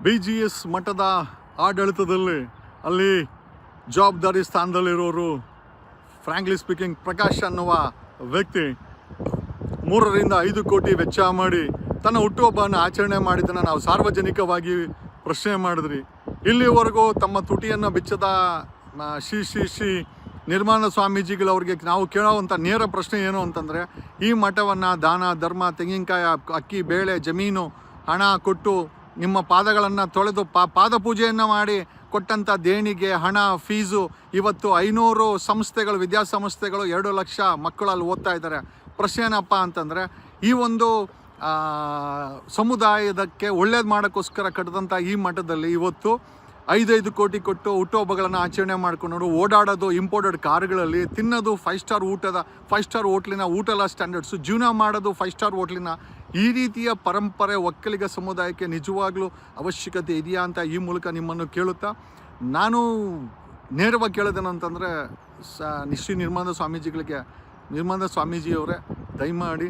BGS ಮಠದ ಆಡಳಿತದಲ್ಲಿ ಅಲ್ಲಿ ಜವಾಬ್ದಾರಿ ಸ್ಥಾನದಲ್ಲಿರೋರು ಫ್ರಾಂಕ್ಲಿ ಸ್ಪೀಕಿಂಗ್ ಪ್ರಕಾಶ್ ಅನ್ನುವ ವ್ಯಕ್ತಿ 3 ರಿಂದ 5 ಕೋಟಿ ವೆಚ್ಚ ಮಾಡಿ ತನ್ನ ಹುಟ್ಟುಹಬ್ಬವನ್ನು ಆಚರಣೆ ಮಾಡಿದ್ದನ್ನು ನಾವು ಸಾರ್ವಜನಿಕವಾಗಿ ಪ್ರಶ್ನೆ ಮಾಡಿದ್ರಿ. ಇಲ್ಲಿವರೆಗೂ ತಮ್ಮ ತುಟಿಯನ್ನು ಬಿಚ್ಚದ ಶ್ರೀ ನಿರ್ಮಲಾನಂದ ಸ್ವಾಮೀಜಿಗಳವ್ರಿಗೆ ನಾವು ಕೇಳೋವಂಥ ನೇರ ಪ್ರಶ್ನೆ ಏನು ಅಂತಂದರೆ, ಈ ಮಠವನ್ನು ದಾನ ಧರ್ಮ, ತೆಂಗಿನಕಾಯಿ, ಅಕ್ಕಿ, ಬೇಳೆ, ಜಮೀನು, ಹಣ ಕೊಟ್ಟು ನಿಮ್ಮ ಪಾದಗಳನ್ನು ತೊಳೆದು ಪಾದ ಪೂಜೆಯನ್ನು ಮಾಡಿ ಕೊಟ್ಟಂಥ ದೇಣಿಗೆ, ಹಣ, ಫೀಸು ಇವತ್ತು 500 ಸಂಸ್ಥೆಗಳು, ವಿದ್ಯಾಸಂಸ್ಥೆಗಳು 2 ಲಕ್ಷ ಮಕ್ಕಳು ಅಲ್ಲಿ ಓದ್ತಾ ಇದ್ದಾರೆ. ಪ್ರಶ್ನೆ ಏನಪ್ಪ ಅಂತಂದರೆ, ಈ ಒಂದು ಸಮುದಾಯದಕ್ಕೆ ಒಳ್ಳೇದು ಮಾಡೋಕ್ಕೋಸ್ಕರ ಕಟ್ಟಿದಂಥ ಈ ಮಠದಲ್ಲಿ ಇವತ್ತು 5 ಕೋಟಿ ಕೊಟ್ಟು ಹುಟ್ಟುಹಬ್ಬಗಳನ್ನು ಆಚರಣೆ ಮಾಡ್ಕೊಂಡು ಓಡಾಡೋದು ಇಂಪೋರ್ಟೆಡ್ ಕಾರುಗಳಲ್ಲಿ, ತಿನ್ನೋದು 5 ಸ್ಟಾರ್ ಹೋಟ್ಲಿನ ಊಟದ ಸ್ಟ್ಯಾಂಡರ್ಡ್ಸು, ಜೀವನ ಮಾಡೋದು 5 ಸ್ಟಾರ್ ಹೋಟ್ಲಿನ ಈ ರೀತಿಯ ಪರಂಪರೆ ಒಕ್ಕಲಿಗ ಸಮುದಾಯಕ್ಕೆ ನಿಜವಾಗ್ಲೂ ಅವಶ್ಯಕತೆ ಇದೆಯಾ ಅಂತ ಈ ಮೂಲಕ ನಿಮ್ಮನ್ನು ಕೇಳುತ್ತಾ, ನಾನು ನೇರವಾಗಿ ಕೇಳೋದೇನು ಅಂತಂದರೆ, ಶ್ರೀ ನಿರ್ಮಲಾನಂದ ಸ್ವಾಮೀಜಿಯವರೇ ದಯಮಾಡಿ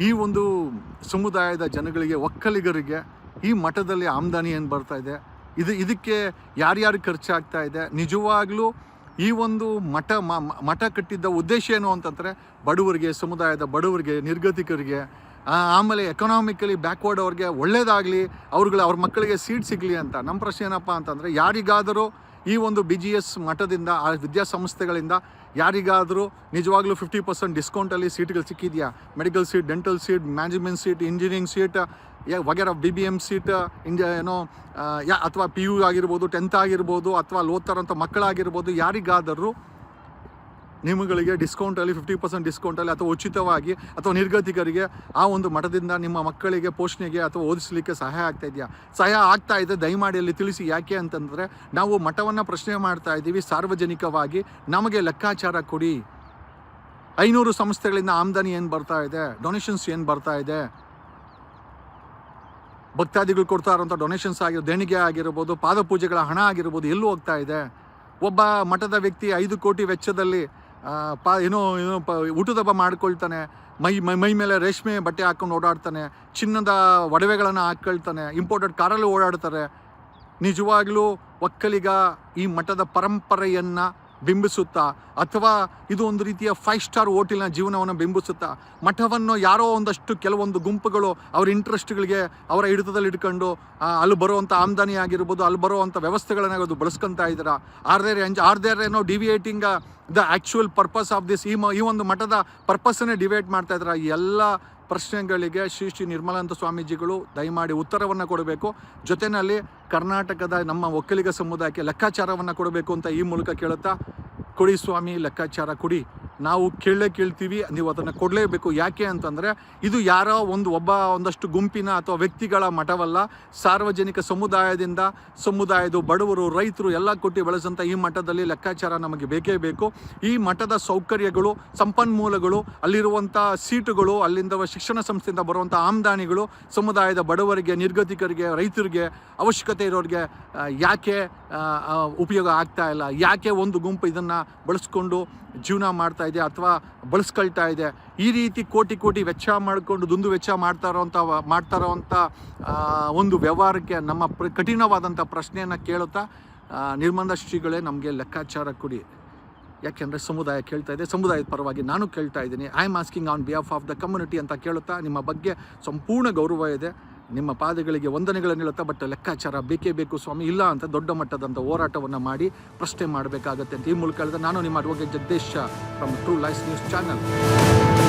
ಈ ಒಂದು ಸಮುದಾಯದ ಜನಗಳಿಗೆ, ಒಕ್ಕಲಿಗರಿಗೆ ಈ ಮಠದಲ್ಲಿ ಆಮದಾನಿ ಏನು ಬರ್ತಾ ಇದೆ, ಇದಕ್ಕೆ ಯಾರ್ಯಾರು ಖರ್ಚಾಗ್ತಾ ಇದೆ, ನಿಜವಾಗ್ಲೂ ಈ ಒಂದು ಮಠ ಕಟ್ಟಿದ್ದ ಉದ್ದೇಶ ಏನು ಅಂತಂದರೆ ಬಡವರಿಗೆ, ಸಮುದಾಯದ ಬಡವರಿಗೆ, ನಿರ್ಗತಿಕರಿಗೆ, ಆಮೇಲೆ ಎಕನಾಮಿಕಲಿ ಬ್ಯಾಕ್ವರ್ಡ್ ಅವ್ರಿಗೆ ಒಳ್ಳೇದಾಗಲಿ, ಅವ್ರ ಮಕ್ಕಳಿಗೆ ಸೀಟ್ ಸಿಗಲಿ ಅಂತ. ನಮ್ಮ ಪ್ರಶ್ನೆ ಏನಪ್ಪ ಅಂತಂದರೆ, ಯಾರಿಗಾದರೂ ಈ ಒಂದು BGS ಮಠದಿಂದ, ಆ ವಿದ್ಯಾಸಂಸ್ಥೆಗಳಿಂದ ಯಾರಿಗಾದರೂ ನಿಜವಾಗ್ಲೂ 50% ಡಿಸ್ಕೌಂಟಲ್ಲಿ ಸೀಟ್ಗಳು ಸಿಕ್ಕಿದೆಯಾ? Medical seat, dental seat, management seat, engineering seat ವಗೇರ BBM ಸೀಟ್, ಅಥವಾ PU ಆಗಿರ್ಬೋದು, 10th ಆಗಿರ್ಬೋದು, ಅಥವಾ ಓದ್ತಾರಂಥ ಮಕ್ಕಳಾಗಿರ್ಬೋದು, ಯಾರಿಗಾದರೂ ನಿಮ್ಮಗಳಿಗೆ ಡಿಸ್ಕೌಂಟಲ್ಲಿ 50% ಡಿಸ್ಕೌಂಟಲ್ಲಿ ಅಥವಾ ಉಚಿತವಾಗಿ ಅಥವಾ ನಿರ್ಗತಿಕರಿಗೆ ಆ ಒಂದು ಮಠದಿಂದ ನಿಮ್ಮ ಮಕ್ಕಳಿಗೆ ಪೋಷಣೆಗೆ ಅಥವಾ ಓದಿಸಲಿಕ್ಕೆ ಸಹಾಯ ಆಗ್ತಾ ಇದೆ. ದಯಮಾಡಿ ಅಲ್ಲಿ ತಿಳಿಸಿ. ಯಾಕೆ ಅಂತಂದರೆ, ನಾವು ಮಠವನ್ನು ಪ್ರಶ್ನೆ ಮಾಡ್ತಾ ಇದ್ದೀವಿ ಸಾರ್ವಜನಿಕವಾಗಿ. ನಮಗೆ ಲೆಕ್ಕಾಚಾರ ಕೊಡಿ. 500 ಸಂಸ್ಥೆಗಳಿಂದ ಆಮದಾನಿ ಏನು ಬರ್ತಾ ಇದೆ, ಡೊನೇಷನ್ಸ್ ಏನು ಬರ್ತಾ ಇದೆ, ಭಕ್ತಾದಿಗಳು ಕೊಡ್ತಾ ಇರೋಂಥ ಡೊನೇಷನ್ಸ್ ದೇಣಿಗೆ ಆಗಿರ್ಬೋದು, ಪಾದಪೂಜೆಗಳ ಹಣ ಆಗಿರ್ಬೋದು, ಎಲ್ಲೂ ಹೋಗ್ತಾ ಇದೆ? ಒಬ್ಬ ಮಠದ ವ್ಯಕ್ತಿ 5 ಕೋಟಿ ವೆಚ್ಚದಲ್ಲಿ ಊಟದ ಹಬ್ಬ ಮಾಡ್ಕೊಳ್ತಾನೆ, ಮೈ ಮೇಲೆ ರೇಷ್ಮೆ ಬಟ್ಟೆ ಹಾಕ್ಕೊಂಡು ಓಡಾಡ್ತಾನೆ, ಚಿನ್ನದ ಒಡವೆಗಳನ್ನು ಹಾಕ್ಕೊಳ್ತಾನೆ, ಇಂಪೋರ್ಟೆಡ್ ಕಾರಲ್ಲಿ ಓಡಾಡ್ತಾರೆ. ನಿಜವಾಗ್ಲೂ ಒಕ್ಕಲಿಗ ಈ ಮಠದ ಪರಂಪರೆಯನ್ನು ಬಿಂಬಿಸುತ್ತಾ, ಅಥವಾ ಇದು ಒಂದು ರೀತಿಯ 5 ಸ್ಟಾರ್ ಹೋಟೆಲ್ನ ಜೀವನವನ್ನು ಬಿಂಬಿಸುತ್ತಾ, ಮಠವನ್ನು ಯಾರೋ ಕೆಲವೊಂದು ಗುಂಪುಗಳು ಅವ್ರ ಇಂಟ್ರೆಸ್ಟ್ಗಳಿಗೆ ಅವರ ಹಿಡಿತದಲ್ಲಿ ಇಟ್ಕೊಂಡು ಅಲ್ಲಿ ಬರುವಂಥ ಆಮದಾನಿ ಆಗಿರ್ಬೋದು, ಅಲ್ಲಿ ಬರುವಂಥ ವ್ಯವಸ್ಥೆಗಳನ್ನ ಬಳಸ್ಕೊತಾ ಇದ್ದೀರಾ? ಆರ್ ದೇರ್ ಏನೋ deviating the actual purpose of this? ಈ ಒಂದು ಮಠದ ಪರ್ಪಸ್ಸನ್ನೇ ಡಿವೈಡ್ ಮಾಡ್ತಾ ಇದ್ದೀರಾ? ಈ ಎಲ್ಲ ಪ್ರಶ್ನೆಗಳಿಗೆ ಶ್ರೀ ನಿರ್ಮಲಾನಂದ ಸ್ವಾಮೀಜಿಗಳು ದಯಮಾಡಿ ಉತ್ತರವನ್ನು ಕೊಡಬೇಕು. ಜೊತೆಯಲ್ಲಿ ಕರ್ನಾಟಕದ ನಮ್ಮ ಒಕ್ಕಲಿಗ ಸಮುದಾಯಕ್ಕೆ ಲೆಕ್ಕಾಚಾರವನ್ನು ಕೊಡಬೇಕು ಅಂತ ಈ ಮೂಲಕ ಕೇಳುತ್ತಾ, ಕೊಡಿ ಸ್ವಾಮಿ, ಲೆಕ್ಕಾಚಾರ ಕೊಡಿ. ನಾವು ಕೇಳ್ತೀವಿ, ನೀವು ಅದನ್ನು ಕೊಡಲೇಬೇಕು. ಯಾಕೆ ಅಂತಂದರೆ, ಇದು ಯಾರೋ ಒಂದಷ್ಟು ಗುಂಪಿನ ಅಥವಾ ವ್ಯಕ್ತಿಗಳ ಮಠವಲ್ಲ. ಸಾರ್ವಜನಿಕ ಸಮುದಾಯದ ಬಡವರು, ರೈತರು ಎಲ್ಲ ಕೊಟ್ಟು ಬೆಳೆಸಂಥ ಈ ಮಠದಲ್ಲಿ ಲೆಕ್ಕಾಚಾರ ನಮಗೆ ಬೇಕೇ ಬೇಕು. ಈ ಮಠದ ಸೌಕರ್ಯಗಳು, ಸಂಪನ್ಮೂಲಗಳು, ಅಲ್ಲಿರುವಂಥ ಸೀಟುಗಳು, ಅಲ್ಲಿಂದ ಶಿಕ್ಷಣ ಸಂಸ್ಥೆಯಿಂದ ಬರುವಂಥ ಆಮದಾನಿಗಳು ಸಮುದಾಯದ ಬಡವರಿಗೆ, ನಿರ್ಗತಿಕರಿಗೆ, ರೈತರಿಗೆ, ಅವಶ್ಯಕತೆ ಇರೋರಿಗೆ ಯಾಕೆ ಉಪಯೋಗ ಆಗ್ತಾ ಇಲ್ಲ? ಯಾಕೆ ಒಂದು ಗುಂಪು ಇದನ್ನು ಬಳಸ್ಕೊಂಡು ಜೀವನ ಮಾಡ್ತಾ ಇದೆ ಅಥವಾ ಬಳಸ್ಕೊಳ್ತಾ ಇದೆ? ಈ ರೀತಿ ಕೋಟಿ ವೆಚ್ಚ ಮಾಡಿಕೊಂಡು ದುಂದು ವೆಚ್ಚ ಮಾಡ್ತಾ ಇರೋವಂಥ ಒಂದು ವ್ಯವಹಾರಕ್ಕೆ ನಮ್ಮ ಕಠಿಣವಾದಂಥ ಪ್ರಶ್ನೆಯನ್ನು ಕೇಳುತ್ತಾ, ನಿರ್ಮಲಾನಂದ ಶ್ರೀಗಳೇ ನಮಗೆ ಲೆಕ್ಕಾಚಾರ ಕೊಡಿ. ಯಾಕೆಂದರೆ ಸಮುದಾಯ ಕೇಳ್ತಾ ಇದೆ, ಸಮುದಾಯದ ಪರವಾಗಿ ನಾನು ಕೇಳ್ತಾ ಇದ್ದೀನಿ. I am asking on behalf of the community ಅಂತ ಕೇಳುತ್ತಾ, ನಿಮ್ಮ ಬಗ್ಗೆ ಸಂಪೂರ್ಣ ಗೌರವ ಇದೆ, ನಿಮ್ಮ ಪಾದಗಳಿಗೆ ವಂದನೆಗಳನ್ನು ಹೇಳುತ್ತಾ, ಬಟ್ ಲೆಕ್ಕಾಚಾರ ಬೇಕೇ ಬೇಕು ಸ್ವಾಮಿ. ಇಲ್ಲ ಅಂತ ದೊಡ್ಡ ಮಟ್ಟದಂಥ ಹೋರಾಟವನ್ನು ಮಾಡಿ ಪ್ರಶ್ನೆ ಮಾಡಬೇಕಾಗತ್ತೆ ಅಂತ ಈ ಮೂಲಕ ಹೇಳಿದ ನಾನು ನಿಮ್ಮ advocate Jagadish from true life news channel.